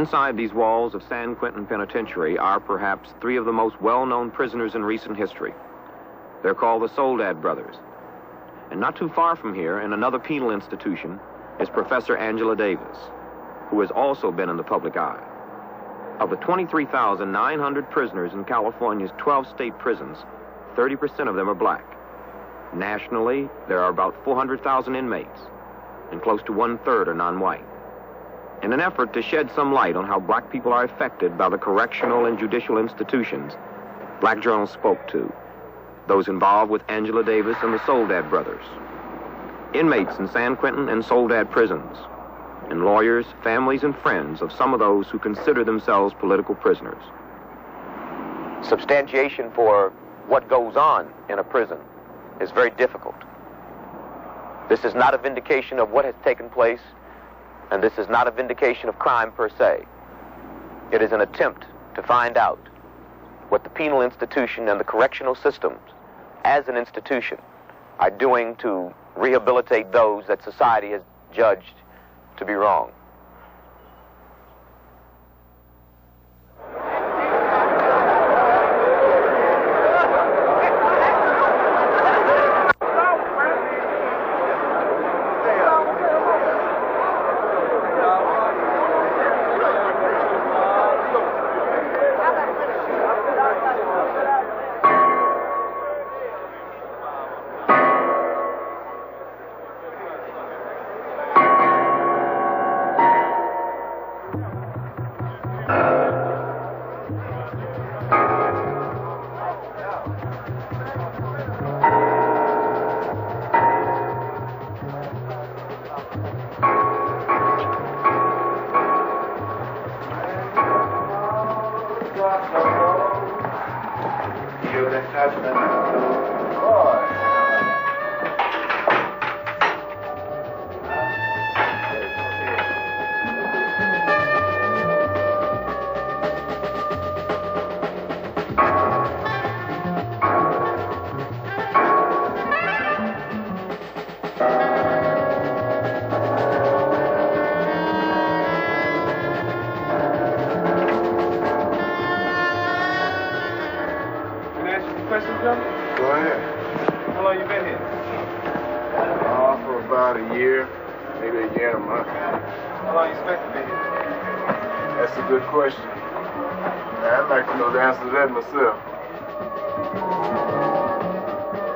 Inside these walls of San Quentin Penitentiary are perhaps three of the most well-known prisoners in recent history. They're called the Soledad brothers. And not too far from here, in another penal institution, is Professor Angela Davis, who has also been in the public eye. Of the 23,900 prisoners in California's 12 state prisons, 30% of them are black. Nationally, there are about 400,000 inmates, and close to 1/3 are non-white. In an effort to shed some light on how black people are affected by the correctional and judicial institutions, Black Journal spoke to those involved with Angela Davis and the Soledad brothers, inmates in San Quentin and Soledad prisons, and lawyers, families, and friends of some of those who consider themselves political prisoners. Substantiation for what goes on in a prison is very difficult. This is not a vindication of what has taken place, and this is not a vindication of crime per se. It is an attempt to find out what the penal institution and the correctional systems as an institution are doing to rehabilitate those that society has judged to be wrong.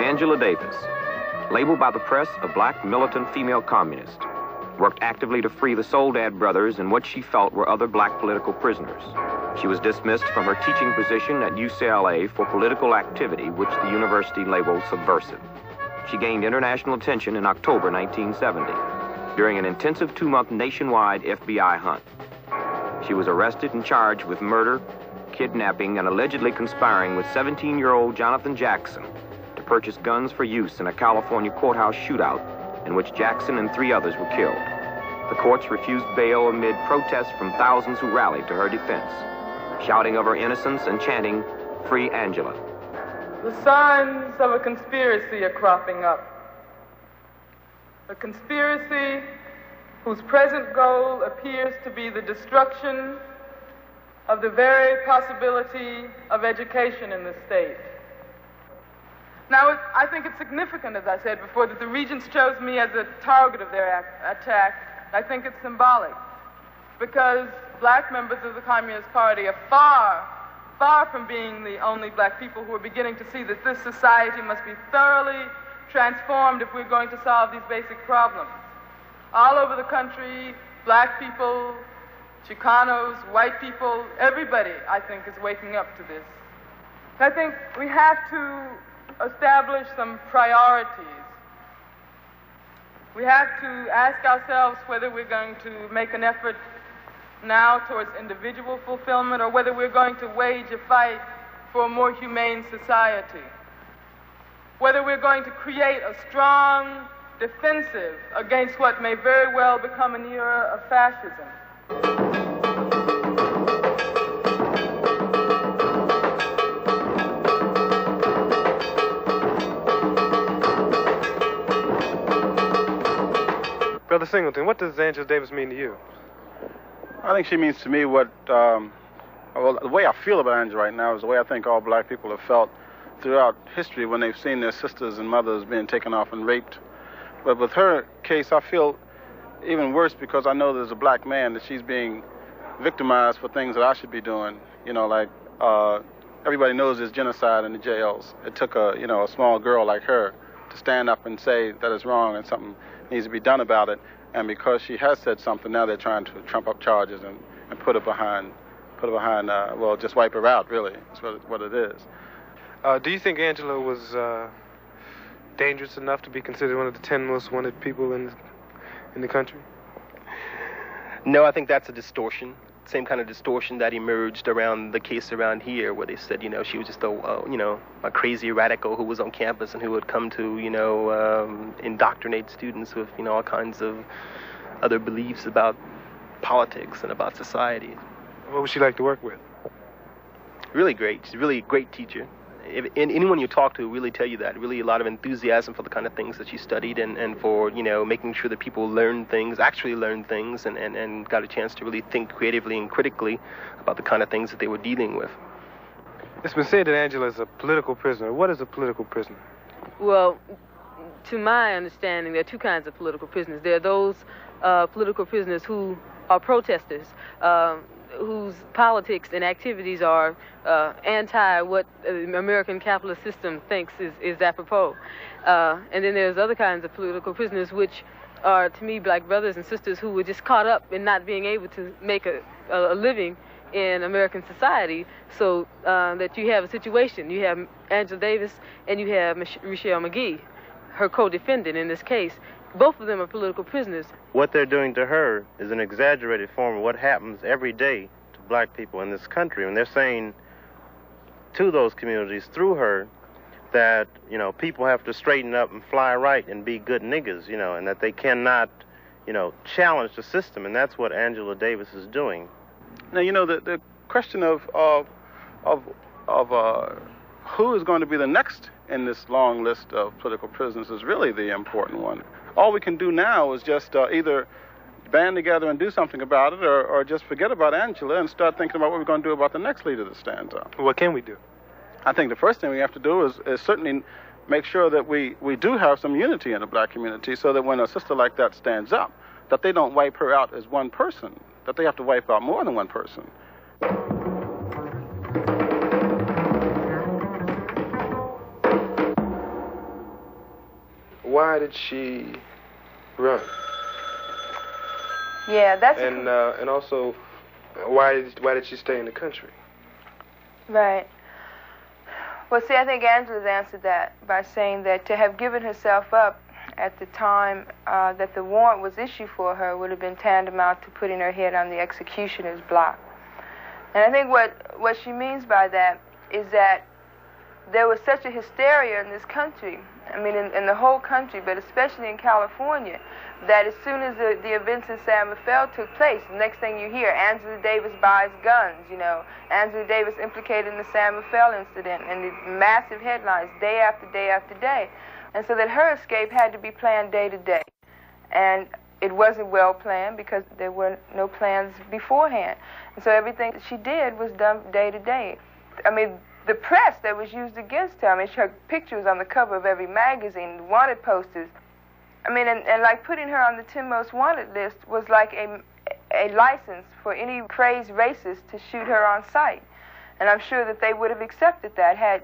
Angela Davis, labeled by the press a black militant female communist, worked actively to free the Soledad brothers and what she felt were other black political prisoners. She was dismissed from her teaching position at UCLA for political activity which the university labeled subversive. She gained international attention in October 1970 during an intensive 2-month nationwide FBI hunt. She was arrested and charged with murder, kidnapping, and allegedly conspiring with 17-year-old Jonathan Jackson to purchase guns for use in a California courthouse shootout in which Jackson and 3 others were killed. The courts refused bail amid protests from thousands who rallied to her defense, shouting of her innocence and chanting, "Free Angela." The signs of a conspiracy are cropping up. A conspiracy whose present goal appears to be the destruction of the very possibility of education in the state. Now, I think it's significant, as I said before, that the Regents chose me as a target of their attack. I think it's symbolic, because black members of the Communist Party are far from being the only black people who are beginning to see that this society must be thoroughly transformed if we're going to solve these basic problems. All over the country, black people, Chicanos, white people, everybody, I think, is waking up to this. I think we have to establish some priorities. We have to ask ourselves whether we're going to make an effort now towards individual fulfillment or whether we're going to wage a fight for a more humane society. Whether we're going to create a strong defensive against what may very well become an era of fascism. Brother Singleton, what does Angela Davis mean to you? I think she means to me what, well, the way I feel about Angela right now is the way I think all black people have felt throughout history when they've seen their sisters and mothers being taken off and raped. But with her case, I feel even worse because I know there's a black man that she's being victimized for things that I should be doing. You know, like everybody knows there's genocide in the jails. It took a small girl like her to stand up and say that it's wrong and something needs to be done about it. And because she has said something, now they're trying to trump up charges and put her behind, well, just wipe her out, really, is what it is. Do you think Angela was dangerous enough to be considered one of the 10 most wanted people in the country? No, I think that's a distortion. Same kind of distortion that emerged around the case around here, where they said, she was just a crazy radical who was on campus and who would come to, indoctrinate students with, all kinds of other beliefs about politics and about society. What was she like to work with? Really great. She's a really great teacher. Anyone you talk to will really tell you that. Really a lot of enthusiasm for the kind of things that she studied and for, making sure that people actually learned things and got a chance to really think creatively and critically about the kind of things that they were dealing with. It's been said that Angela is a political prisoner. What is a political prisoner? Well, to my understanding, there are two kinds of political prisoners. There are those political prisoners who are protesters, whose politics and activities are anti what the American capitalist system thinks is apropos. And then there's other kinds of political prisoners, which are, to me, black brothers and sisters who were just caught up in not being able to make a living in American society, so that you have a situation. You have Angela Davis and you have Michelle McGee, her co-defendant in this case. Both of them are political prisoners. What they're doing to her is an exaggerated form of what happens every day to black people in this country. And they're saying to those communities through her that, people have to straighten up and fly right and be good niggas, and that they cannot, challenge the system. And that's what Angela Davis is doing. Now, the question of who is going to be the next in this long list of political prisoners is really the important one. All we can do now is just either band together and do something about it or just forget about Angela and start thinking about what we're going to do about the next leader that stands up. What can we do? I think the first thing we have to do is certainly make sure that we do have some unity in the black community so that when a sister like that stands up, that they don't wipe her out as one person, that they have to wipe out more than one person. Why did she run? Yeah, that's and also, why did she stay in the country? right. Well, see, I think Angela's answered that by saying that to have given herself up at the time that the warrant was issued for her would have been tantamount to putting her head on the executioner's block. And I think what she means by that is that there was such a hysteria in this country, I mean in the whole country, but especially in California, that as soon as the events in San Rafael took place, the next thing you hear, Angela Davis buys guns, Angela Davis implicated in the San Rafael incident, and the massive headlines day after day after day. And so that her escape had to be planned day to day. And it wasn't well planned because there were no plans beforehand. And so everything that she did was done day to day. I mean, the press that was used against her, I mean, her picture was on the cover of every magazine, wanted posters. I mean, and like putting her on the 10 most wanted list was like a license for any crazed racist to shoot her on sight. And I'm sure that they would have accepted that had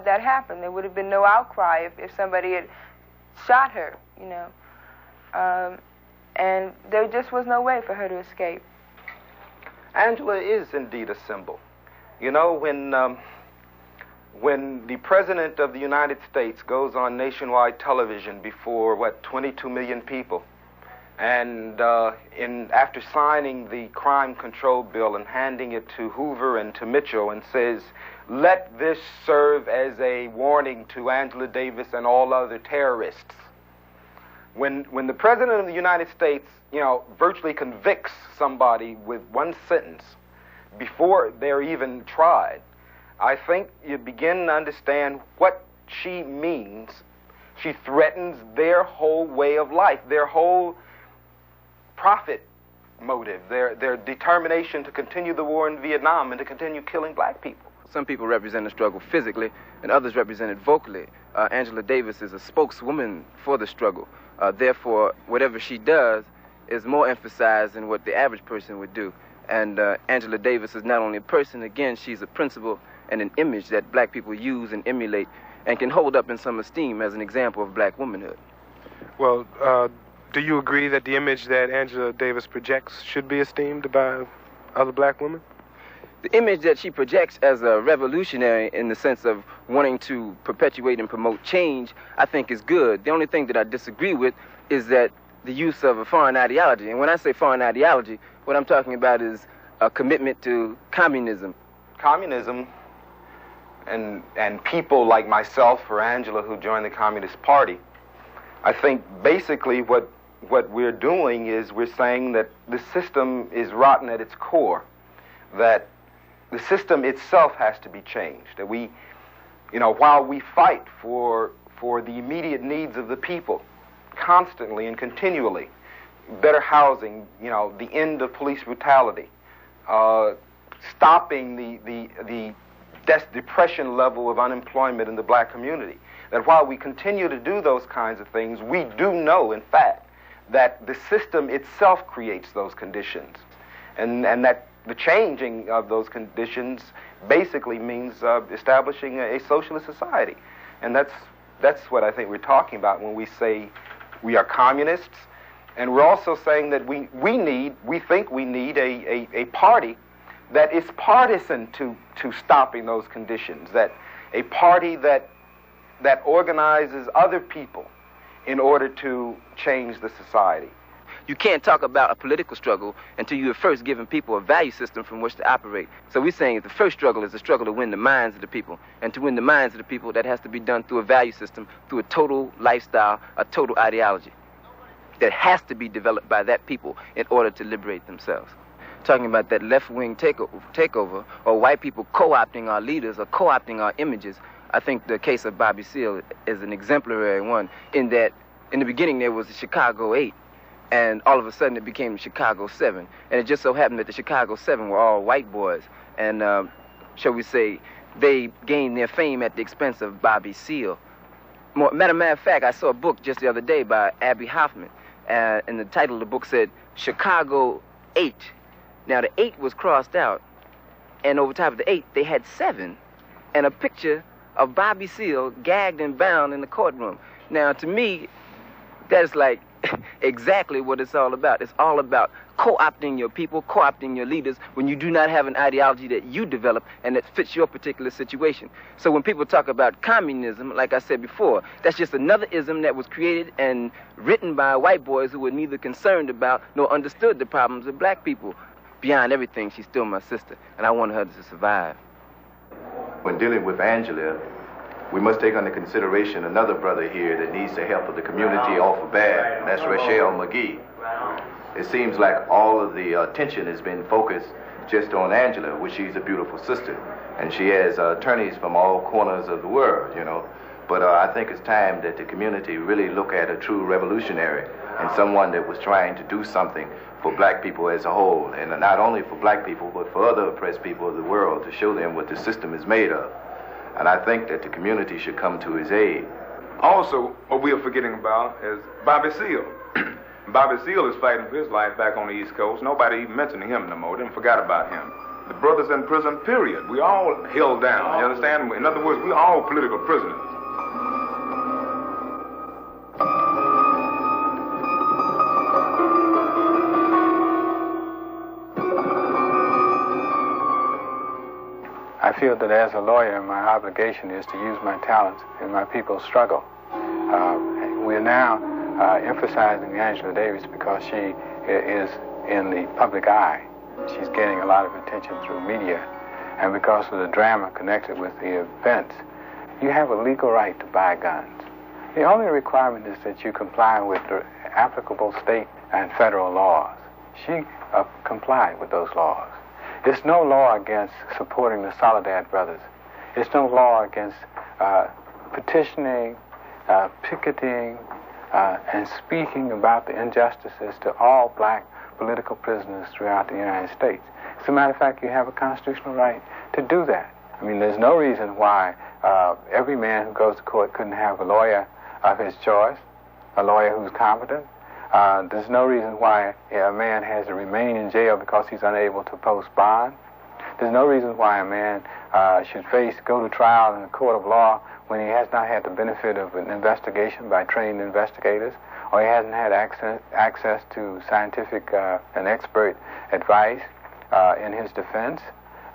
that happened. There would have been no outcry if somebody had shot her, and there just was no way for her to escape. Angela is indeed a symbol. When the President of the United States goes on nationwide television before, 22 million people, and after signing the crime control bill and handing it to Hoover and to Mitchell and says, let this serve as a warning to Angela Davis and all other terrorists. When the President of the United States, virtually convicts somebody with one sentence before they're even tried, I think you begin to understand what she means. She threatens their whole way of life, their whole profit motive, their determination to continue the war in Vietnam and to continue killing black people. Some people represent the struggle physically, and others represent it vocally. Angela Davis is a spokeswoman for the struggle. Therefore, whatever she does is more emphasized than what the average person would do. And Angela Davis is not only a person, again, she's a principle and an image that black people use and emulate and can hold up in some esteem as an example of black womanhood. Well, do you agree that the image that Angela Davis projects should be esteemed by other black women? The image that she projects as a revolutionary in the sense of wanting to perpetuate and promote change, I think is good. The only thing that I disagree with is that the use of a foreign ideology. And when I say foreign ideology, what I'm talking about is a commitment to communism. Communism and people like myself or Angela who joined the Communist Party, I think basically what we're doing is we're saying that the system is rotten at its core, that the system itself has to be changed, that we, while we fight for the immediate needs of the people constantly and continually, better housing, the end of police brutality, stopping the depression level of unemployment in the black community, that while we continue to do those kinds of things, we do know, in fact, that the system itself creates those conditions, and that the changing of those conditions basically means establishing a socialist society. And that's what I think we're talking about when we say we are communists. And we're also saying that we think we need a party that is partisan to stopping those conditions, that a party that organizes other people in order to change the society. You can't talk about a political struggle until you have first given people a value system from which to operate. So we're saying the first struggle is a struggle to win the minds of the people. And to win the minds of the people, that has to be done through a value system, through a total lifestyle, a total ideology that has to be developed by that people in order to liberate themselves. Talking about that left-wing takeover, or white people co-opting our leaders or co-opting our images, I think the case of Bobby Seale is an exemplary one, in that in the beginning there was the Chicago 8, and all of a sudden it became the Chicago 7. And it just so happened that the Chicago 7 were all white boys. And shall we say, they gained their fame at the expense of Bobby Seale. Matter of fact, I saw a book just the other day by Abby Hoffman. And the title of the book said, Chicago 8. Now the 8 was crossed out. And over top of the 8, they had 7. And a picture of Bobby Seale gagged and bound in the courtroom. Now to me, that is like exactly what it's all about. It's all about co-opting your people, co-opting your leaders when you do not have an ideology that you develop and that fits your particular situation. So when people talk about communism, like I said before, that's just another ism that was created and written by white boys who were neither concerned about nor understood the problems of black people. Beyond everything, she's still my sister, and I want her to survive. When dealing with Angela, we must take under consideration another brother here that needs the help of the community awful bad, and that's Rachel McGee. It seems like all of the attention has been focused just on Angela, which she's a beautiful sister, and she has attorneys from all corners of the world, But I think it's time that the community really look at a true revolutionary and someone that was trying to do something for black people as a whole, and not only for black people, but for other oppressed people of the world, to show them what the system is made of. And I think that the community should come to his aid. Also, what we are forgetting about is Bobby Seale. Bobby Seale is fighting for his life back on the East Coast. Nobody even mentioning him no more. They forgot about him. The brothers in prison, period. We all held down, you understand? In other words, we all political prisoners. I feel that as a lawyer, my obligation is to use my talents in my people's struggle. We're now emphasizing Angela Davis because she is in the public eye. She's gaining a lot of attention through media, and because of the drama connected with the events. You have a legal right to buy guns. The only requirement is that you comply with the applicable state and federal laws. She complied with those laws. There's no law against supporting the Soledad brothers. There's no law against petitioning, picketing, and speaking about the injustices to all black political prisoners throughout the United States. As a matter of fact, you have a constitutional right to do that. I mean, there's no reason why every man who goes to court couldn't have a lawyer of his choice, a lawyer who's competent. There's no reason why a man has to remain in jail because he's unable to post bond. There's no reason why a man should go to trial in a court of law when he has not had the benefit of an investigation by trained investigators, or he hasn't had access to scientific and expert advice in his defense.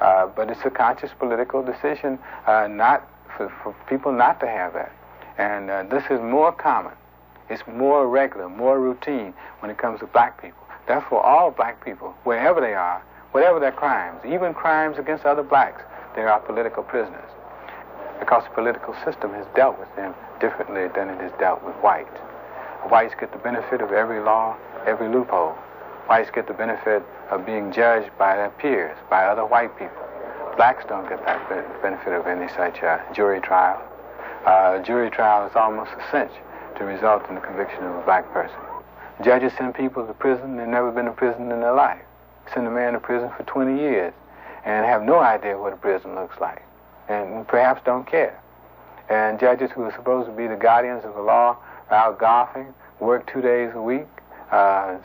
But it's a conscious political decision not for people not to have that. And this is more common. It's more regular, more routine when it comes to black people. Therefore, all black people, wherever they are, whatever their crimes, even crimes against other blacks, they are political prisoners. Because the political system has dealt with them differently than it has dealt with whites. Whites get the benefit of every law, every loophole. Whites get the benefit of being judged by their peers, by other white people. Blacks don't get that benefit of any such jury trial. Jury trial is almost a cinch to result in the conviction of a black person. Judges send people to prison. They've never been to prison in their life. Send a man to prison for 20 years and have no idea what a prison looks like, and perhaps don't care. And judges who are supposed to be the guardians of the law are out golfing, work 2 days a week,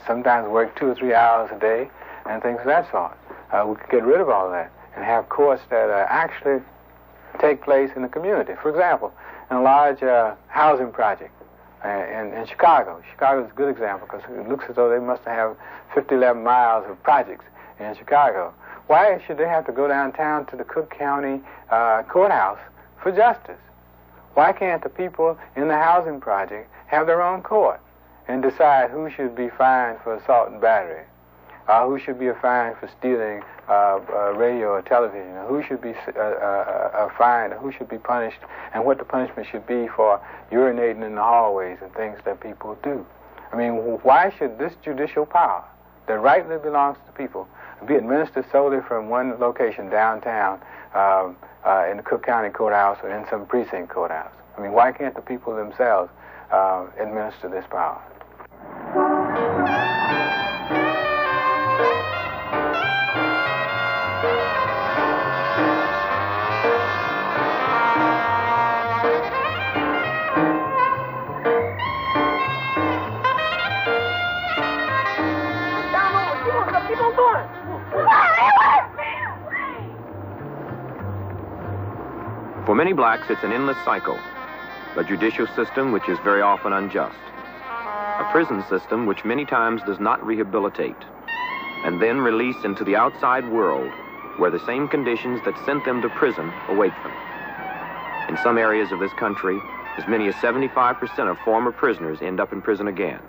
sometimes work 2 or 3 hours a day, and things of that sort. We could get rid of all that and have courts that actually take place in the community. For example, in a large housing project in Chicago. Chicago is a good example because it looks as though they must have 11 miles of projects in Chicago. Why should they have to go downtown to the Cook County courthouse for justice? Why can't the people in the housing project have their own court and decide who should be fined for assault and battery, who should be fined for stealing radio or television, or who should be fined, or who should be punished, and what the punishment should be for urinating in the hallways and things that people do? I mean, why should this judicial power that rightly belongs to the people be administered solely from one location downtown in the Cook County courthouse or in some precinct courthouse? I mean, why can't the people themselves administer this power? For many blacks, it's an endless cycle. A judicial system which is very often unjust. A prison system which many times does not rehabilitate. And then release into the outside world where the same conditions that sent them to prison await them. In some areas of this country, as many as 75% of former prisoners end up in prison again.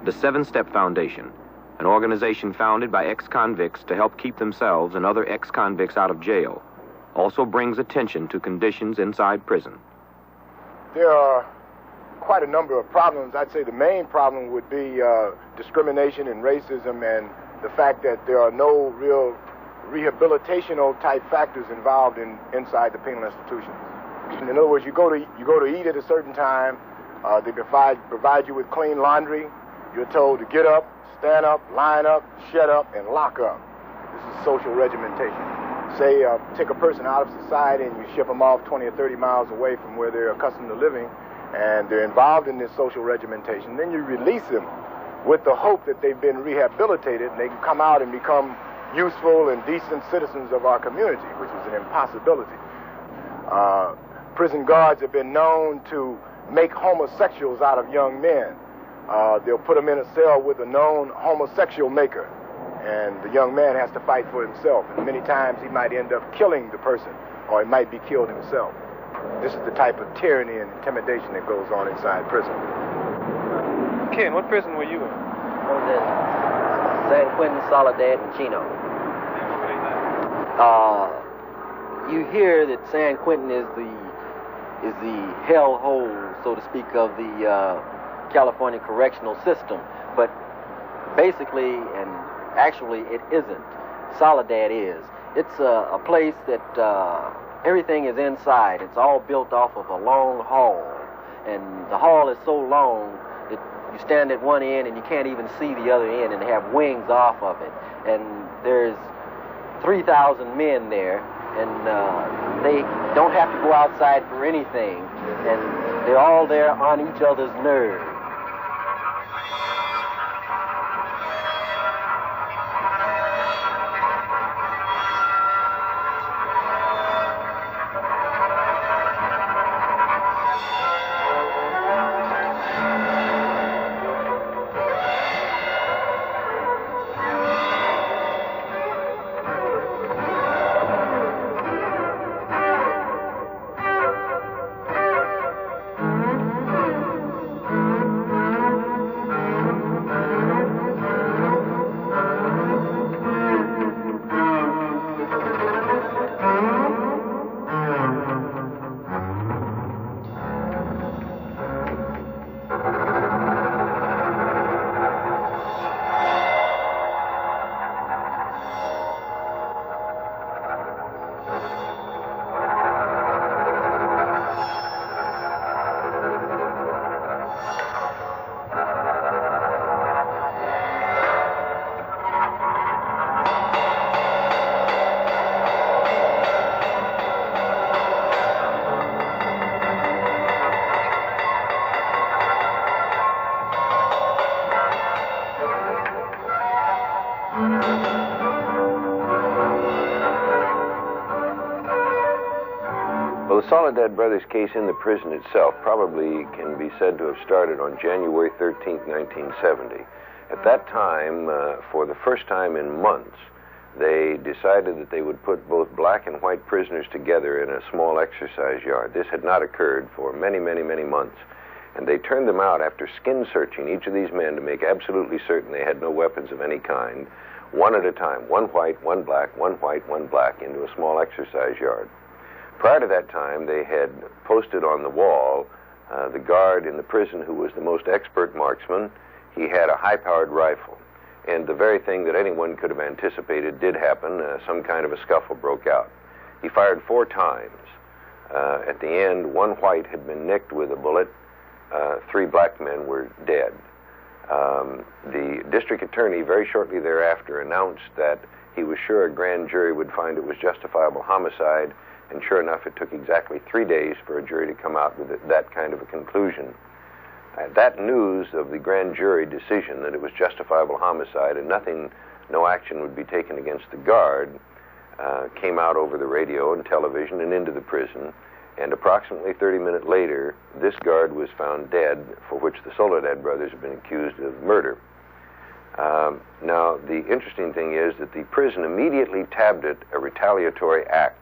The 7-Step Foundation, an organization founded by ex-convicts to help keep themselves and other ex-convicts out of jail, also brings attention to conditions inside prison. There are quite a number of problems. I'd say the main problem would be discrimination and racism, and the fact that there are no real rehabilitational type factors involved inside the penal institutions. In other words, you go to eat at a certain time. They provide you with clean laundry. You're told to get up, stand up, line up, shut up, and lock up. This is social regimentation. Say, take a person out of society and you ship them off 20 or 30 miles away from where they're accustomed to living, and they're involved in this social regimentation. Then you release them with the hope that they've been rehabilitated and they can come out and become useful and decent citizens of our community, which is an impossibility. Prison guards have been known to make homosexuals out of young men. They'll put them in a cell with a known homosexual maker, and the young man has to fight for himself. And many times he might end up killing the person, or he might be killed himself. This is the type of tyranny and intimidation that goes on inside prison. Ken, what prison were you in? I was in San Quentin, Soledad, and Chino. You hear that San Quentin is the hellhole, so to speak, of the California correctional system, but basically and actually it isn't. Soledad is. It's a place that everything is inside. It's all built off of a long hall, and the hall is so long that you stand at one end and you can't even see the other end, and they have wings off of it. And there's 3,000 men there, and they don't have to go outside for anything, and they're all there on each other's nerves. Well, the Soledad brothers' case in the prison itself probably can be said to have started on January 13, 1970. At that time, for the first time in months, they decided that they would put both black and white prisoners together in a small exercise yard. This had not occurred for many, many, many months. And they turned them out after skin searching each of these men to make absolutely certain they had no weapons of any kind, one at a time, one white, one black, one white, one black, into a small exercise yard. Prior to that time, they had posted on the wall the guard in the prison who was the most expert marksman. He had a high-powered rifle. And the very thing that anyone could have anticipated did happen. Some kind of a scuffle broke out. He fired 4 times. At the end, one white had been nicked with a bullet. 3 black men were dead. The district attorney very shortly thereafter announced that he was sure a grand jury would find it was justifiable homicide, and sure enough, it took exactly 3 days for a jury to come out with that kind of a conclusion. That news of the grand jury decision that it was justifiable homicide and no action would be taken against the guard came out over the radio and television and into the prison. And approximately 30 minutes later, this guard was found dead, for which the Soledad brothers have been accused of murder. Now, the interesting thing is that the prison immediately tabbed it a retaliatory act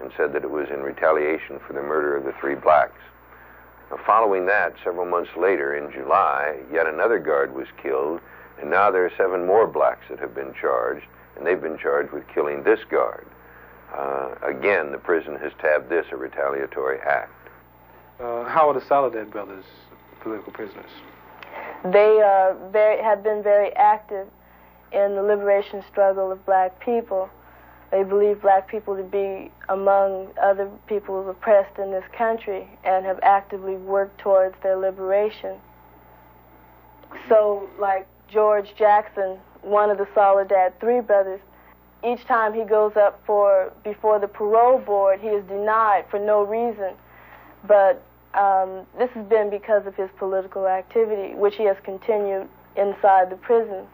and said that it was in retaliation for the murder of the 3 blacks. Now, following that, several months later, in July, yet another guard was killed, and now there are 7 more blacks that have been charged, and they've been charged with killing this guard. Again, the prison has tabbed this a retaliatory act. How are the Soledad brothers political prisoners? They have been very active in the liberation struggle of black people. They believe black people to be among other peoples oppressed in this country and have actively worked towards their liberation. So, like George Jackson, one of the Soledad 3 brothers, each time he goes up before the parole board, he is denied for no reason. But this has been because of his political activity, which he has continued inside the prison.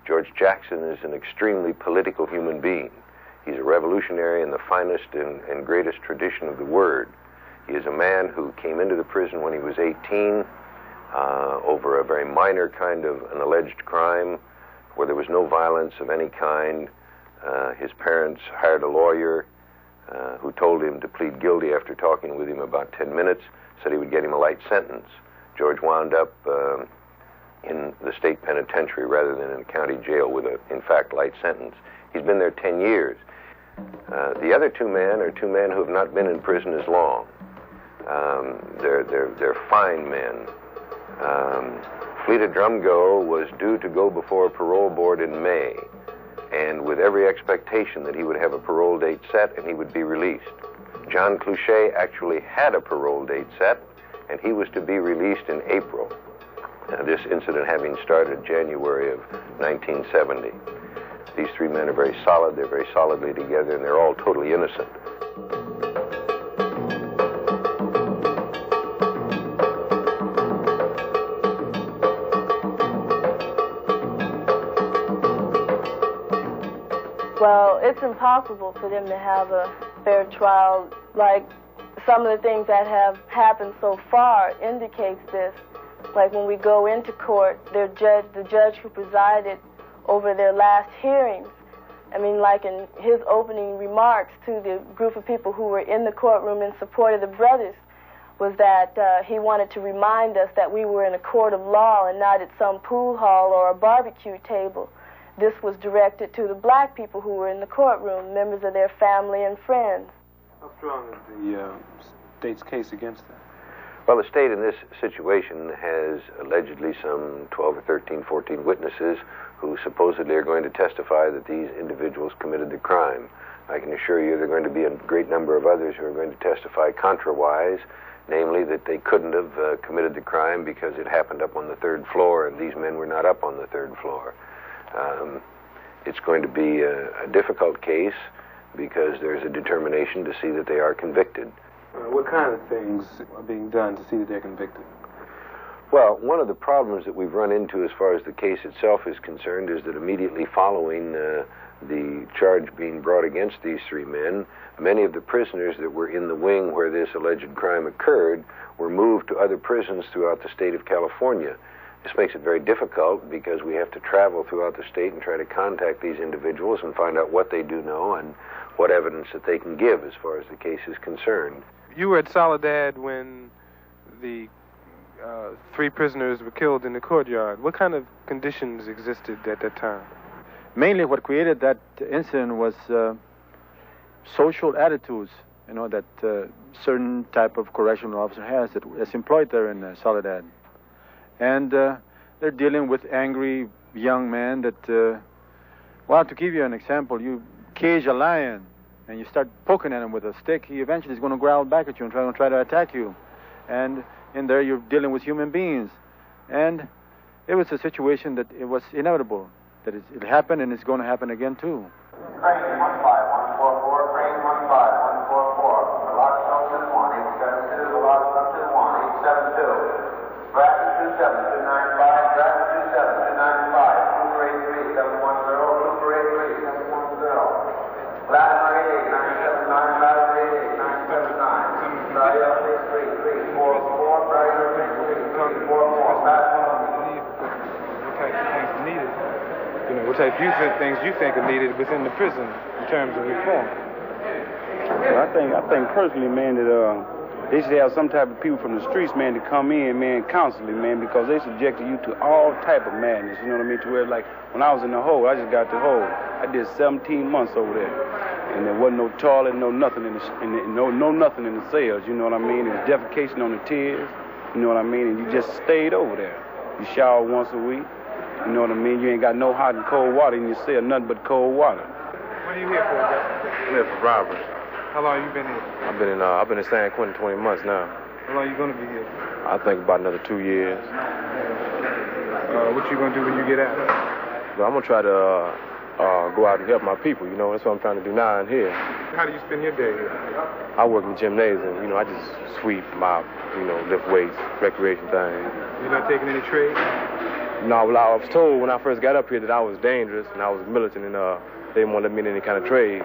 George Jackson is an extremely political human being. He's a revolutionary in the finest and greatest tradition of the word. He is a man who came into the prison when he was 18 over a very minor kind of an alleged crime where there was no violence of any kind. His parents hired a lawyer who told him to plead guilty after talking with him about 10 minutes, said he would get him a light sentence. George wound up in the state penitentiary rather than in a county jail with a, in fact, light sentence. He's been there 10 years. The other 2 men are 2 men who have not been in prison as long. They're fine men. Fleta Drumgo was due to go before a parole board in May, and with every expectation that he would have a parole date set and he would be released. John Clouchet actually had a parole date set, and he was to be released in April. This incident having started January of 1970. These three men are very solid, they're very solidly together, and they're all totally innocent. Well, it's impossible for them to have a fair trial. Like, some of the things that have happened so far indicates this. Like, when we go into court, the judge who presided over their last hearings, I mean, like in his opening remarks to the group of people who were in the courtroom in support of the brothers, was that he wanted to remind us that we were in a court of law and not at some pool hall or a barbecue table. This was directed to the black people who were in the courtroom, members of their family and friends. How strong is the state's case against them? Well, the state in this situation has allegedly some 12 or 13, 14 witnesses who supposedly are going to testify that these individuals committed the crime. I can assure you there are going to be a great number of others who are going to testify contra-wise, namely that they couldn't have committed the crime because it happened up on the third floor and these men were not up on the third floor. It's going to be a difficult case because there's a determination to see that they are convicted. What kind of things are being done to see that they're convicted? Well, one of the problems that we've run into as far as the case itself is concerned is that immediately following the charge being brought against these three men, many of the prisoners that were in the wing where this alleged crime occurred were moved to other prisons throughout the state of California. This makes it very difficult because we have to travel throughout the state and try to contact these individuals and find out what they do know and what evidence that they can give as far as the case is concerned. You were at Soledad when the three prisoners were killed in the courtyard. What kind of conditions existed at that time? Mainly what created that incident was social attitudes, you know, that certain type of correctional officer has that's employed there in Soledad. And they're dealing with angry young men that, well, to give you an example, you cage a lion and you start poking at him with a stick, he eventually is going to growl back at you and try to attack you. And in there you're dealing with human beings. And it was a situation that it was inevitable, that it happened and it's going to happen again too. Train 15144, train 15144, lock Shelton 1872, lock Shelton 1872. Bracket 27295, bracket 27295, Cooper 83, 710, Cooper 83, 710. Latimer 88, 9795, 88, 979. Briar 633, 44, Briar 633, 44, What type of things are needed? You know, what type of things you think are needed within the prison in terms of reform? Well, I think personally, man, that they should have some type of people from the streets, man, to come in, man, constantly, man, because they subjected you to all type of madness, you know what I mean? To where, like, when I was in the hole, I just got the hole. I did 17 months over there, and there wasn't no toilet, no nothing in the nothing in the cells, you know what I mean? There was defecation on the tiers, you know what I mean? And you just stayed over there. You shower once a week, you know what I mean? You ain't got no hot and cold water in your cell, nothing but cold water. What are you here for, Jack? I'm here for robbery. How long have you been here? I've been in San Quentin 20 months now. How long are you going to be here? I think about another 2 years. What you going to do when you get out? Well, I'm going to try to go out and help my people, you know. That's what I'm trying to do now in here. How do you spend your day here? I work in the gymnasium, you know. I just sweep, mop, you know, lift weights, recreation things. You're not taking any trade? No, well, I was told when I first got up here that I was dangerous and I was militant and they didn't want to let me in any kind of trade.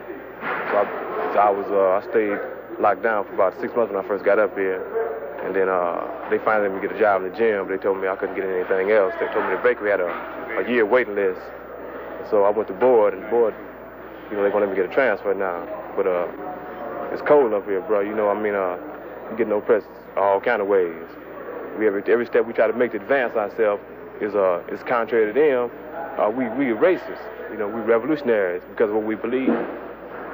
So I stayed locked down for about 6 months when I first got up here. And then they finally let me get a job in the gym. They told me I couldn't get anything else. They told me the bakery had a year waiting list. So I went to board, and board, you know, they're going to let me get a transfer now. But it's cold up here, bro. You know, I mean, you get no press all kind of ways. Every step we try to make to advance ourselves is contrary to them. We racist. You know, we revolutionaries because of what we believe.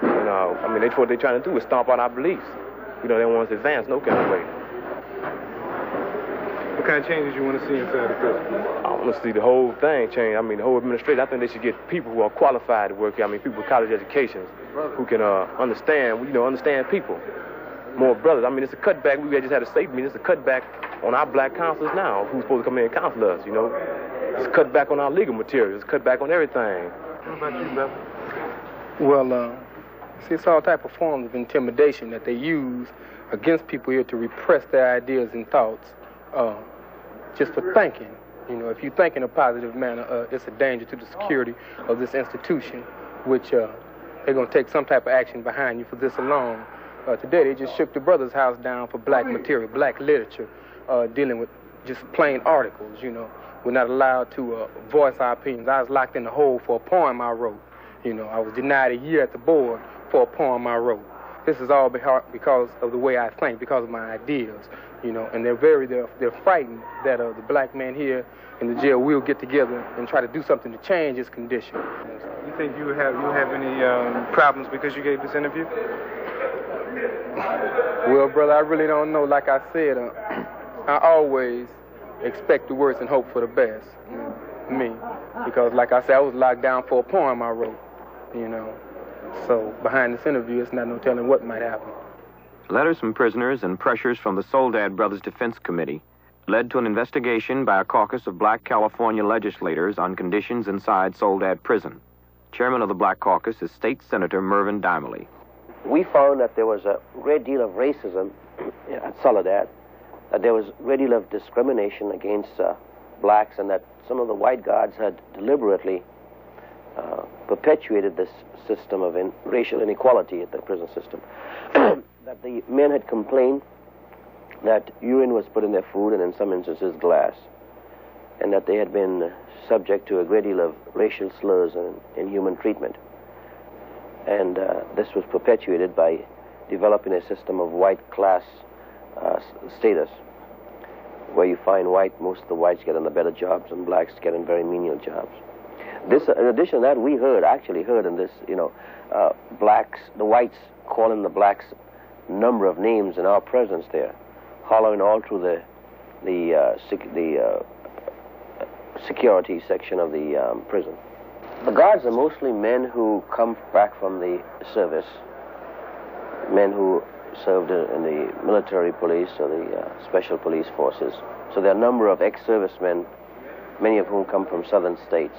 And, I mean, what they're trying to do is stomp out our beliefs. You know, they don't want us to advance no kind of way. What kind of changes you want to see inside the prison? I want to see the whole thing change. I mean, the whole administration. I think they should get people who are qualified to work here. I mean, people with college educations who can understand people. more brothers. I mean, it's a cutback. We just had a state meeting. It's a cutback on our black counselors now, who's supposed to come in and counsel us, you know. It's a cutback on our legal materials. It's a cutback on everything. What about you, brother? Well, see, it's all type of forms of intimidation that they use against people here to repress their ideas and thoughts, just for thinking. You know, if you think in a positive manner, it's a danger to the security of this institution, which they're going to take some type of action behind you for this alone. Today, they just shook the brother's house down for black material, black literature, dealing with just plain articles, you know. We're not allowed to voice our opinions. I was locked in the hole for a poem I wrote. You know, I was denied a year at the board for a poem I wrote. This is all because of the way I think, because of my ideas, you know. And they're frightened that the black man here in the jail will get together and try to do something to change his condition. You think you have any problems because you gave this interview? Well, brother, I really don't know. Like I said, I always expect the worst and hope for the best. Me. Because, like I said, I was locked down for a poem I wrote, you know. So, behind this interview, it's not no telling what might happen. Letters from prisoners and pressures from the Soledad Brothers Defense Committee led to an investigation by a caucus of black California legislators on conditions inside Soledad Prison. Chairman of the Black Caucus is State Senator Mervyn Dimely. We found that there was a great deal of racism at Soledad, that there was a great deal of discrimination against blacks, and that some of the white guards had deliberately perpetuated this system of racial inequality at the prison system. That the men had complained that urine was put in their food, and in some instances glass, and that they had been subject to a great deal of racial slurs and inhuman treatment. And this was perpetuated by developing a system of white class status, where you find most of the whites get in the better jobs and blacks get in very menial jobs. This, in addition to that, we actually heard in this, you know, the whites calling the blacks number of names in our presence there, hollering all through the security section of the prison. The guards are mostly men who come back from the service, men who served in the military police or the special police forces. So there are a number of ex-servicemen, many of whom come from southern states.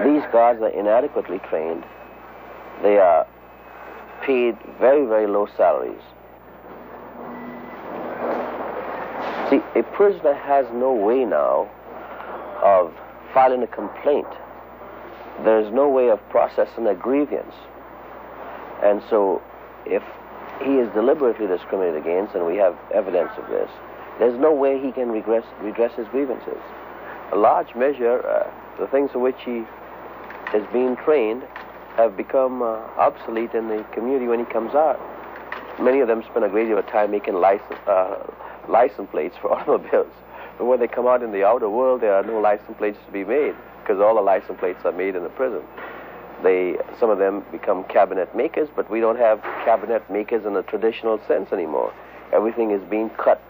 These guards are inadequately trained. They are paid very, very low salaries. See, a prisoner has no way now of filing a complaint. There is no way of processing a grievance. And so if he is deliberately discriminated against, and we have evidence of this, there's no way he can redress his grievances. A large measure, the things for which he is being trained have become obsolete in the community when he comes out. Many of them spend a great deal of time making license plates for automobiles. But when they come out in the outer world, there are no license plates to be made, because all the license plates are made in the prison. Some of them become cabinet makers, but we don't have cabinet makers in the traditional sense anymore. Everything is being cut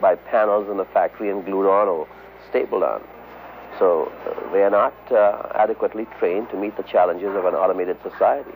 by panels in the factory and glued on or stapled on. So they are not adequately trained to meet the challenges of an automated society.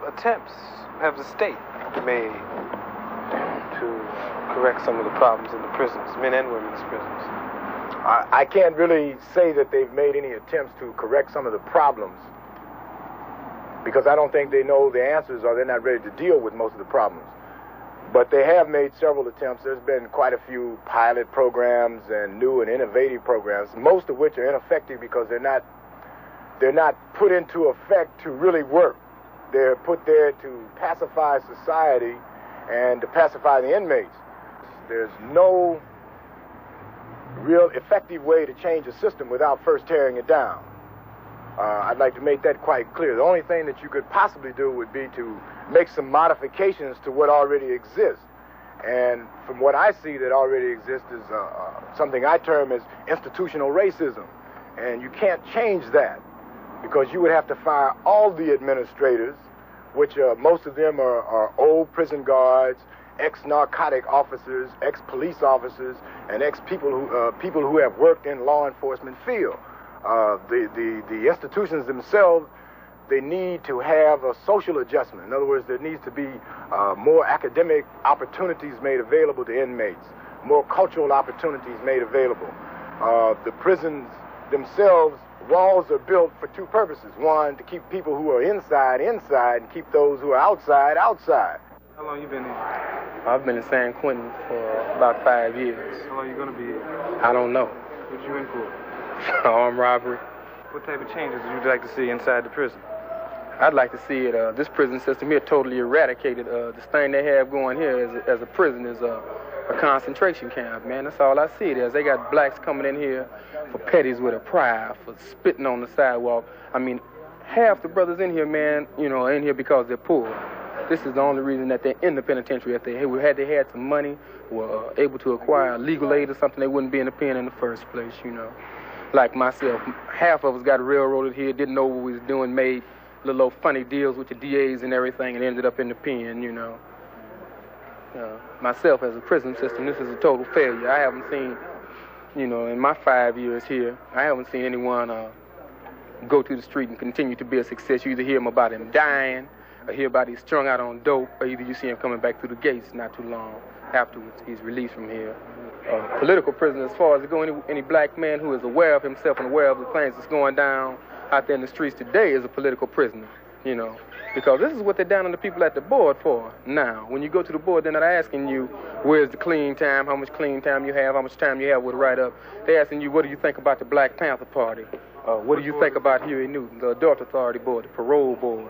Attempts have the state made to correct some of the problems in the prisons, men and women's prisons? I can't really say that they've made any attempts to correct some of the problems, because I don't think they know the answers, or they're not ready to deal with most of the problems. But they have made several attempts. There's been quite a few pilot programs and new and innovative programs, most of which are ineffective because they're not put into effect to really work. They're put there to pacify society and to pacify the inmates. There's no real effective way to change a system without first tearing it down. I'd like to make that quite clear. The only thing that you could possibly do would be to make some modifications to what already exists. And from what I see that already exists is something I term as institutional racism. And you can't change that, because you would have to fire all the administrators, which most of them are old prison guards, ex-narcotic officers, ex-police officers, and ex-people who have worked in law enforcement field. The institutions themselves, they need to have a social adjustment. In other words, there needs to be more academic opportunities made available to inmates, more cultural opportunities made available. The prisons themselves, walls are built for two purposes. One, to keep people who are inside, inside, and keep those who are outside, outside. How long you been here? I've been in San Quentin for about 5 years. How long you going to be here? I don't know. What you in for? Armed robbery. What type of changes would you like to see inside the prison? I'd like to see it, this prison system here totally eradicated. This thing they have going here as a prison is a concentration camp, man. That's all I see it as. They got blacks coming in here for petties with a pry, for spitting on the sidewalk. I mean, half the brothers in here, man, are in here because they're poor. This is the only reason that they're in the penitentiary. If they had some money, were able to acquire legal aid or something, they wouldn't be in the pen in the first place, Like myself, half of us got railroaded here, didn't know what we was doing, made little old funny deals with the DAs and everything, and ended up in the pen, Myself, as a prison system, this is a total failure. I haven't seen, in my 5 years here, I haven't seen anyone go to the street and continue to be a success. You either hear them about him dying, or hear about he's strung out on dope, or either you see him coming back through the gates not too long afterwards. He's released from here. Political prisoner, as far as to go, any black man who is aware of himself and aware of the things that's going down out there in the streets today is a political prisoner, because this is what they're down on the people at the board for now. When you go to the board, they're not asking you where's the clean time, how much clean time you have, how much time you have with a write-up. They're asking you, what do you think about the Black Panther Party? What do you think about Huey Newton, the Adult Authority Board, the Parole Board?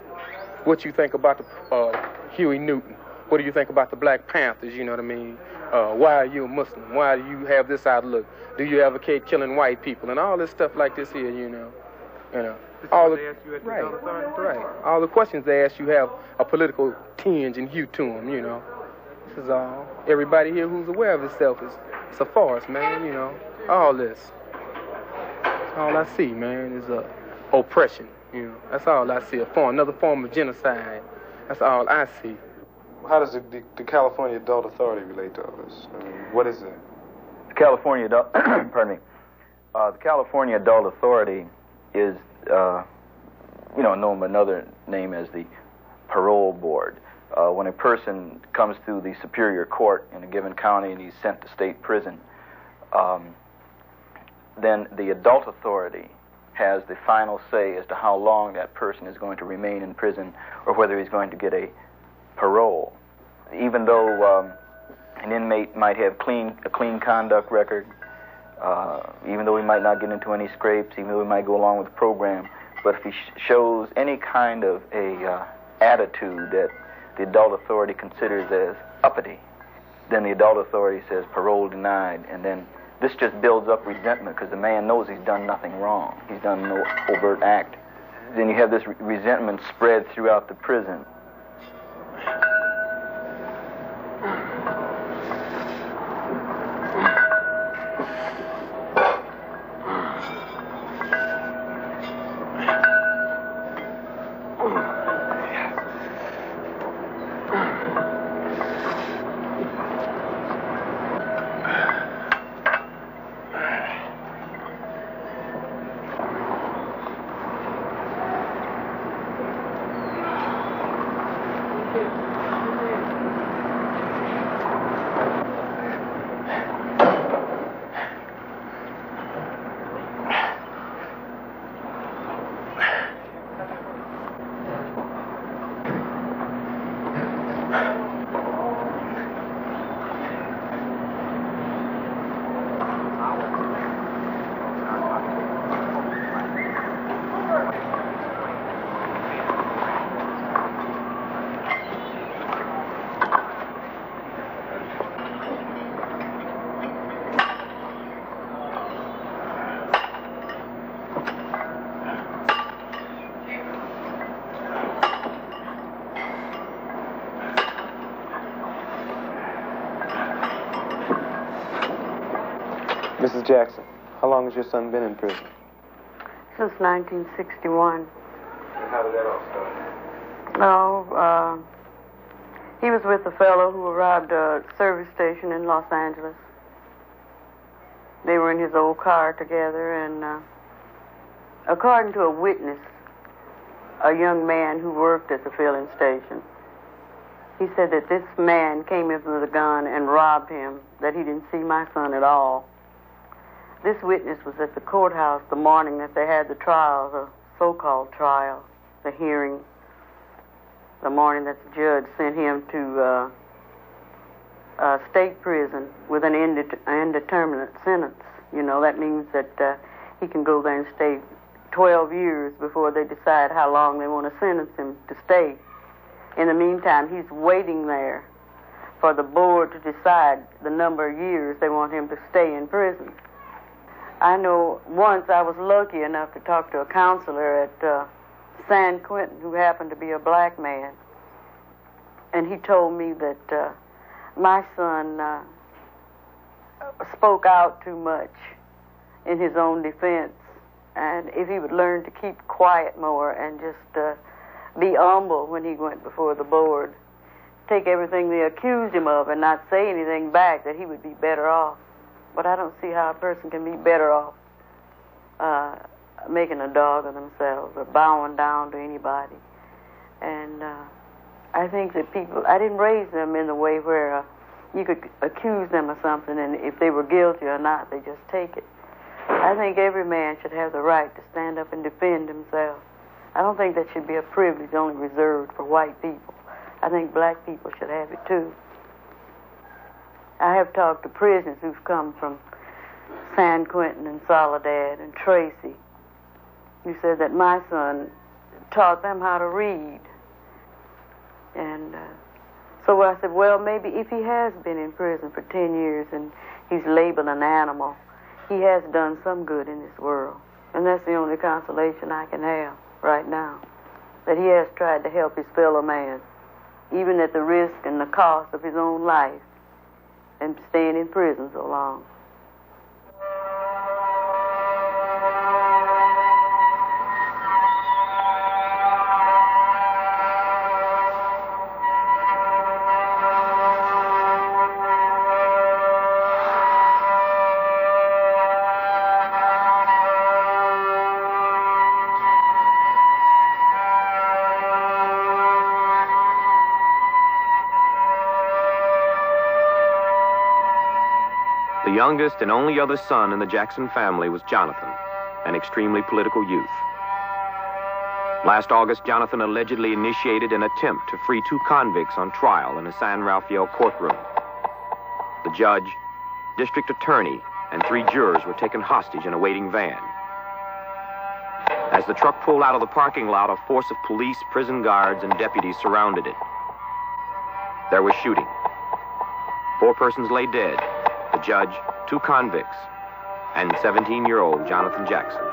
What you think about the Huey Newton? What do you think about the Black Panthers, you know what I mean? Why are you a Muslim? Why do you have this outlook? Do you advocate killing white people? And all this stuff like this here, all the, right. All the questions they ask you have a political tinge and hue to them, This is all. Everybody here who's aware of itself it's a farce, man, All this. That's all I see, man, is oppression, That's all I see, another form of genocide. That's all I see. How does the California Adult Authority relate to all this? What is it? The California Adult, pardon me. The California Adult Authority is, known by another name as the Parole Board. When a person comes through the Superior Court in a given county and he's sent to state prison, then the Adult Authority has the final say as to how long that person is going to remain in prison or whether he's going to get a parole. Even though an inmate might have a clean conduct record, even though he might not get into any scrapes, even though he might go along with the program, but if he shows any kind of a attitude that the Adult Authority considers as uppity, then the Adult Authority says parole denied, and then this just builds up resentment because the man knows he's done nothing wrong. He's done no overt act. Then you have this resentment spread throughout the prison. Mrs. Jackson, how long has your son been in prison? Since 1961. And how did that all start? Oh, he was with a fellow who arrived at a service station in Los Angeles. They were in his old car together, and according to a witness, a young man who worked at the filling station, he said that this man came in with a gun and robbed him, that he didn't see my son at all. This witness was at the courthouse the morning that they had the trial, the so-called trial, the hearing, the morning that the judge sent him to state prison with an indeterminate sentence. You know, that means that he can go there and stay 12 years before they decide how long they want to sentence him to stay. In the meantime, he's waiting there for the board to decide the number of years they want him to stay in prison. I know once I was lucky enough to talk to a counselor at San Quentin who happened to be a black man, and he told me that my son spoke out too much in his own defense, and if he would learn to keep quiet more and just be humble when he went before the board, take everything they accused him of and not say anything back, that he would be better off. But I don't see how a person can be better off making a dog of themselves or bowing down to anybody. And I think that people, I didn't raise them in the way where you could accuse them of something, and if they were guilty or not, they just take it. I think every man should have the right to stand up and defend himself. I don't think that should be a privilege only reserved for white people. I think black people should have it too. I have talked to prisoners who've come from San Quentin and Soledad and Tracy, who said that my son taught them how to read. And so I said, well, maybe if he has been in prison for 10 years and he's labeled an animal, he has done some good in this world. And that's the only consolation I can have right now, that he has tried to help his fellow man, even at the risk and the cost of his own life, and staying in prison so long. The youngest and only other son in the Jackson family was Jonathan, an extremely political youth. Last August, Jonathan allegedly initiated an attempt to free 2 convicts on trial in a San Rafael courtroom. The judge, district attorney, and 3 jurors were taken hostage in a waiting van. As the truck pulled out of the parking lot, a force of police, prison guards, and deputies surrounded it. There was shooting. 4 persons lay dead. The judge, 2 convicts, and 17-year-old Jonathan Jackson.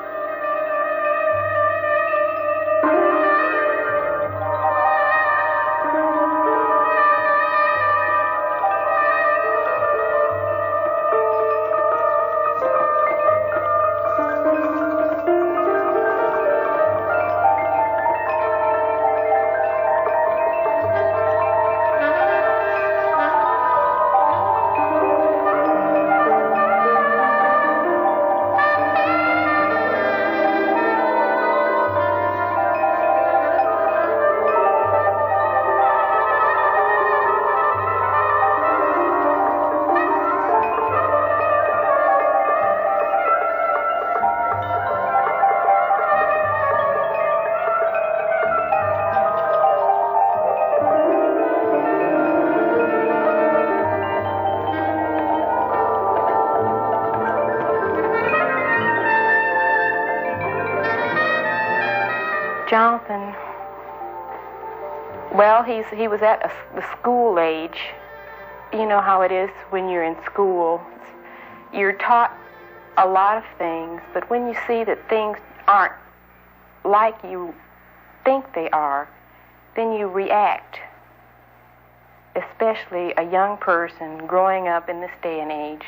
Jonathan, well, he was at the school age. You know how it is when you're in school. You're taught a lot of things, but when you see that things aren't like you think they are, then you react. Especially a young person growing up in this day and age,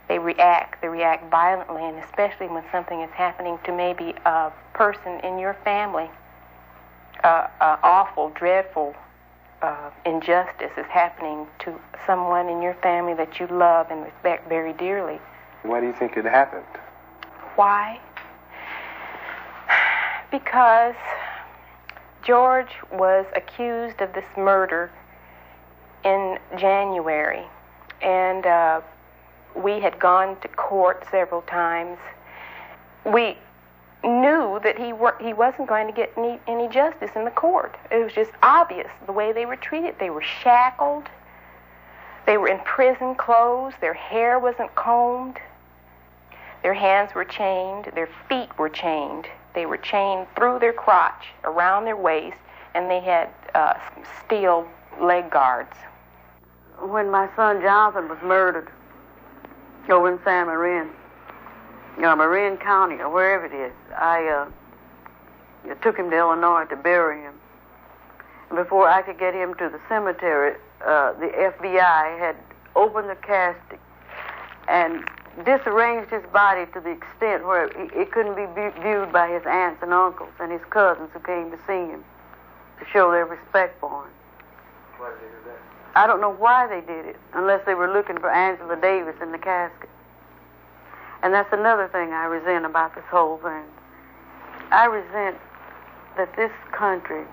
They react violently, and especially when something is happening to maybe a person in your family, awful, dreadful injustice is happening to someone in your family that you love and respect very dearly. Why do you think it happened? Why? Because George was accused of this murder in January, and we had gone to court several times. We knew that he wasn't going to get any justice in the court. It was just obvious the way they were treated. They were shackled. They were in prison clothes. Their hair wasn't combed. Their hands were chained. Their feet were chained. They were chained through their crotch, around their waist, and they had steel leg guards. When my son Jonathan was murdered over in San Marin, Marin County or wherever it is, I took him to Illinois to bury him. Before I could get him to the cemetery, the FBI had opened the casket and disarranged his body to the extent where it couldn't be viewed by his aunts and uncles and his cousins who came to see him to show their respect for him. Why did they do that? I don't know why they did it, unless they were looking for Angela Davis in the casket. And that's another thing I resent about this whole thing. I resent that this country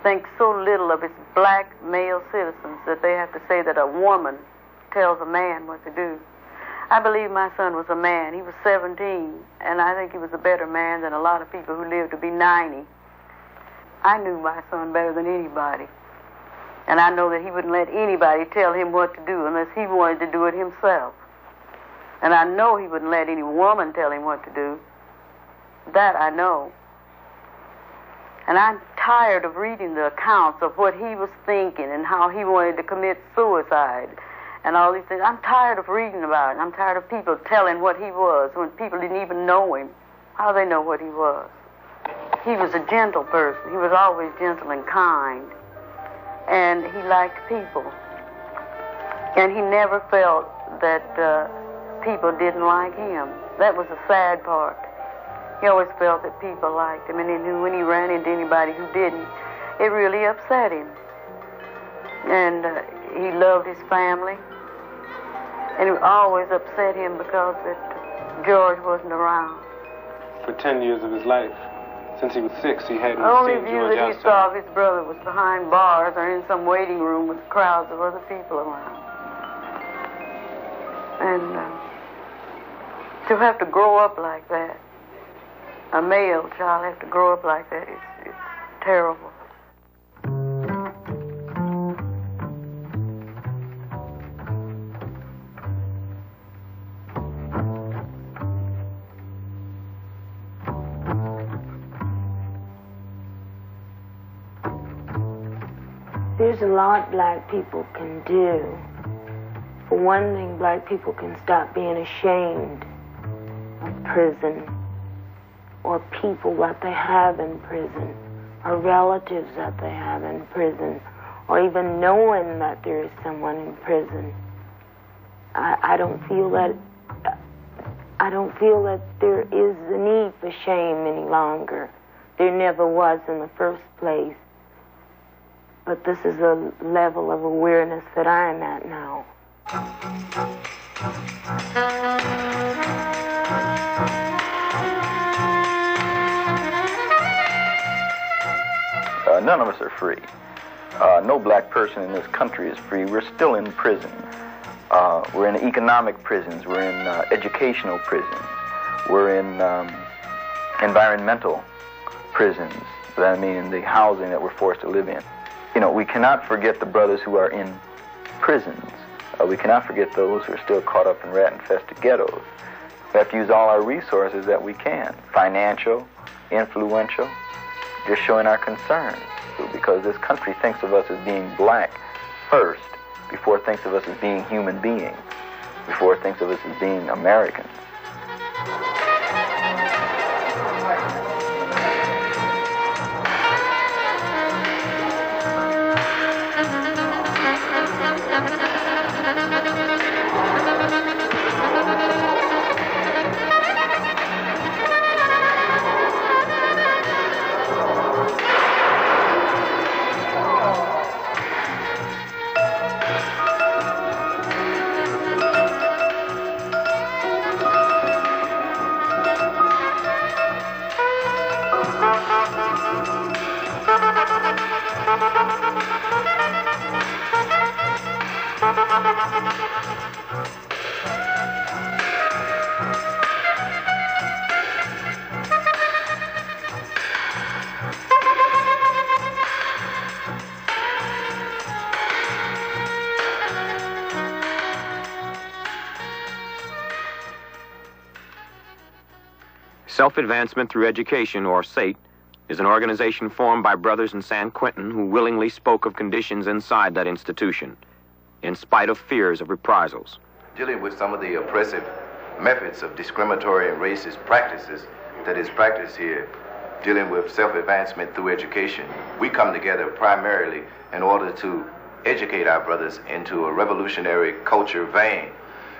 thinks so little of its black male citizens that they have to say that a woman tells a man what to do. I believe my son was a man. He was 17, and I think he was a better man than a lot of people who lived to be 90. I knew my son better than anybody. And I know that he wouldn't let anybody tell him what to do unless he wanted to do it himself. And I know he wouldn't let any woman tell him what to do. That I know. And I'm tired of reading the accounts of what he was thinking and how he wanted to commit suicide and all these things. I'm tired of reading about it. I'm tired of people telling what he was when people didn't even know him. How do they know what he was? He was a gentle person. He was always gentle and kind. And he liked people. And he never felt that people didn't like him. That was the sad part. He always felt that people liked him, and he knew when he ran into anybody who didn't, it really upset him. And he loved his family, and it always upset him because that George wasn't around. For 10 years of his life, since he was 6, he hadn't The only seen view George that he outside. saw of his brother was behind bars or in some waiting room with crowds of other people around. And to have to grow up like that, a male child have to grow up like that, it's terrible. There's a lot black people can do. For one thing, black people can stop being ashamed of prison or people that they have in prison or relatives that they have in prison or even knowing that there is someone in prison. I don't feel that there is the need for shame any longer. There never was in the first place. But this is a level of awareness that I am at now. None of us are free. No black person in this country is free. We're still in prison. We're in economic prisons. We're in educational prisons. We're in environmental prisons. I mean, the housing that we're forced to live in. You know, we cannot forget the brothers who are in prisons. We cannot forget those who are still caught up in rat-infested ghettos. We have to use all our resources that we can, financial, influential, just showing our concern. Because this country thinks of us as being black first, before it thinks of us as being human beings, before it thinks of us as being Americans. Self-Advancement Through Education, or SATE, is an organization formed by brothers in San Quentin who willingly spoke of conditions inside that institution, in spite of fears of reprisals. Dealing with some of the oppressive methods of discriminatory and racist practices that is practiced here, dealing with self-advancement through education, we come together primarily in order to educate our brothers into a revolutionary culture vein.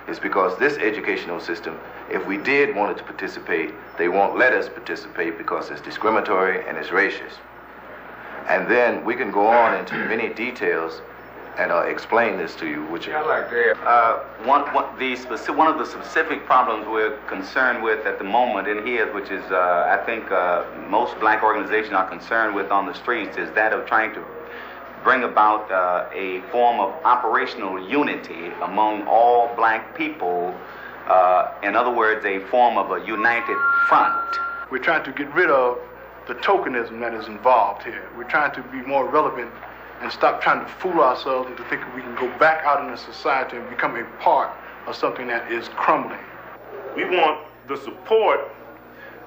It's because this educational system, if we did want it to participate, they won't let us participate because it's discriminatory and it's racist. And then we can go on into many details and explain this to you, which I like that. One of the specific problems we're concerned with at the moment in here, which is I think most black organizations are concerned with on the streets, is that of trying to bring about a form of operational unity among all black people. In other words, a form of a united front. We're trying to get rid of the tokenism that is involved here. We're trying to be more relevant and stop trying to fool ourselves into thinking we can go back out in the society and become a part of something that is crumbling. We want the support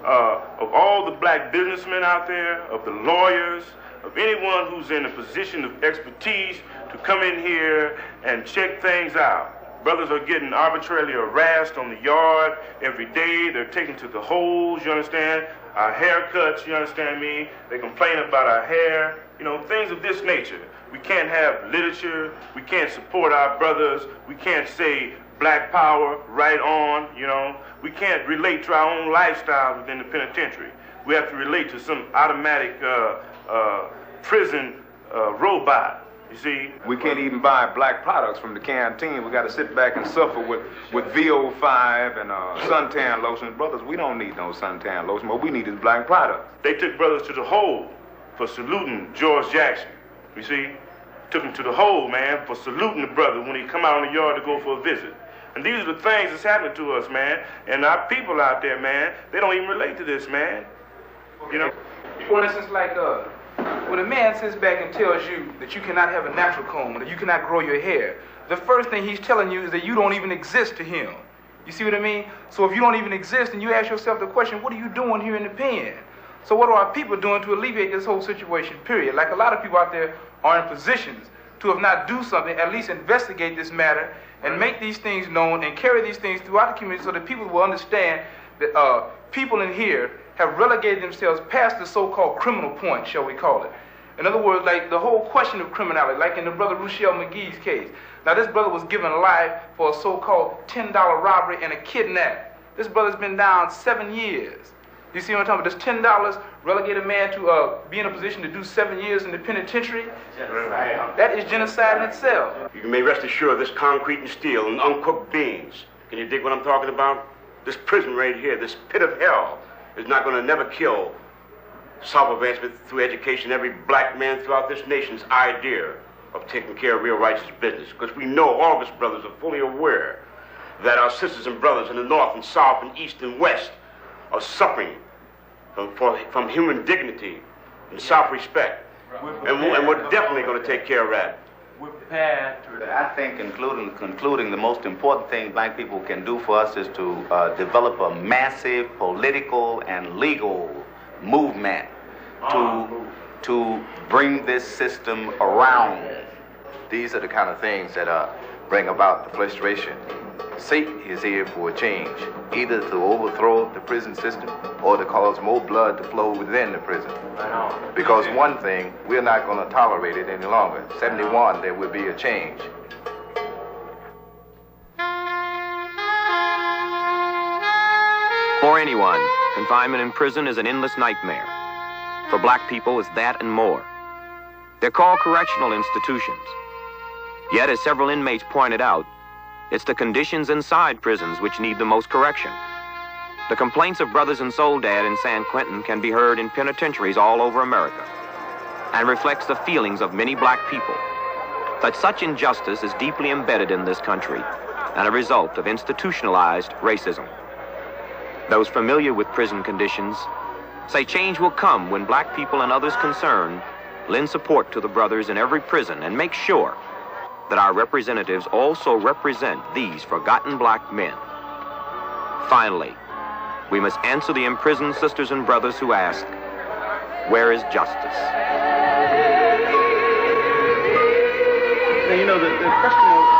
of all the black businessmen out there, of the lawyers, of anyone who's in a position of expertise to come in here and check things out. Brothers are getting arbitrarily harassed on the yard every day. They're taken to the holes, you understand? Our haircuts, you understand me? They complain about our hair, you know, things of this nature. We can't have literature. We can't support our brothers. We can't say black power right on, you know. We can't relate to our own lifestyles within the penitentiary. We have to relate to some automatic prison robot. You see? We can't even buy black products from the canteen. We got to sit back and suffer with VO5 and suntan lotion. Brothers, we don't need no suntan lotion. What we need is black products. They took brothers to the hole for saluting George Jackson. You see? Took him to the hole, man, for saluting the brother when he come out in the yard to go for a visit. And these are the things that's happening to us, man. And our people out there, man, they don't even relate to this, man. You know? For instance, like when a man sits back and tells you that you cannot have a natural comb, that you cannot grow your hair, the first thing he's telling you is that you don't even exist to him. You see what I mean? So if you don't even exist, and you ask yourself the question, what are you doing here in the pen? So what are our people doing to alleviate this whole situation, period? Like a lot of people out there are in positions to, if not do something, at least investigate this matter and make these things known and carry these things throughout the community so that people will understand that people in here have relegated themselves past the so-called criminal point, shall we call it. In other words, like the whole question of criminality, like in the brother Ruchell McGee's case. Now this brother was given life for a so-called $10 robbery and a kidnap. This brother's been down 7 years. You see what I'm talking about? Does $10 relegate a man to be in a position to do 7 years in the penitentiary? That is genocide in itself. You may rest assured this concrete and steel and uncooked beans. Can you dig what I'm talking about? This prison right here, this pit of hell, is not going to never kill self-advancement through education, every black man throughout this nation's idea of taking care of real righteous business. Because we know all of us brothers are fully aware that our sisters and brothers in the north and south and east and west are suffering from human dignity and self-respect. And we're definitely going to take care of that. We're prepared to. I think, concluding, the most important thing black people can do for us is to develop a massive political and legal movement to bring this system around. These are the kind of things that bring about the frustration. Satan is here for a change, either to overthrow the prison system or to cause more blood to flow within the prison. Because one thing, we're not going to tolerate it any longer. 71, there will be a change. For anyone, confinement in prison is an endless nightmare. For black people, it's that and more. They're called correctional institutions. Yet, as several inmates pointed out, it's the conditions inside prisons which need the most correction. The complaints of brothers in Soledad and San Quentin can be heard in penitentiaries all over America and reflects the feelings of many black people that such injustice is deeply embedded in this country and a result of institutionalized racism. Those familiar with prison conditions say change will come when black people and others concerned lend support to the brothers in every prison and make sure that our representatives also represent these forgotten black men. Finally, we must answer the imprisoned sisters and brothers who ask, where is justice? Now, you know, the question of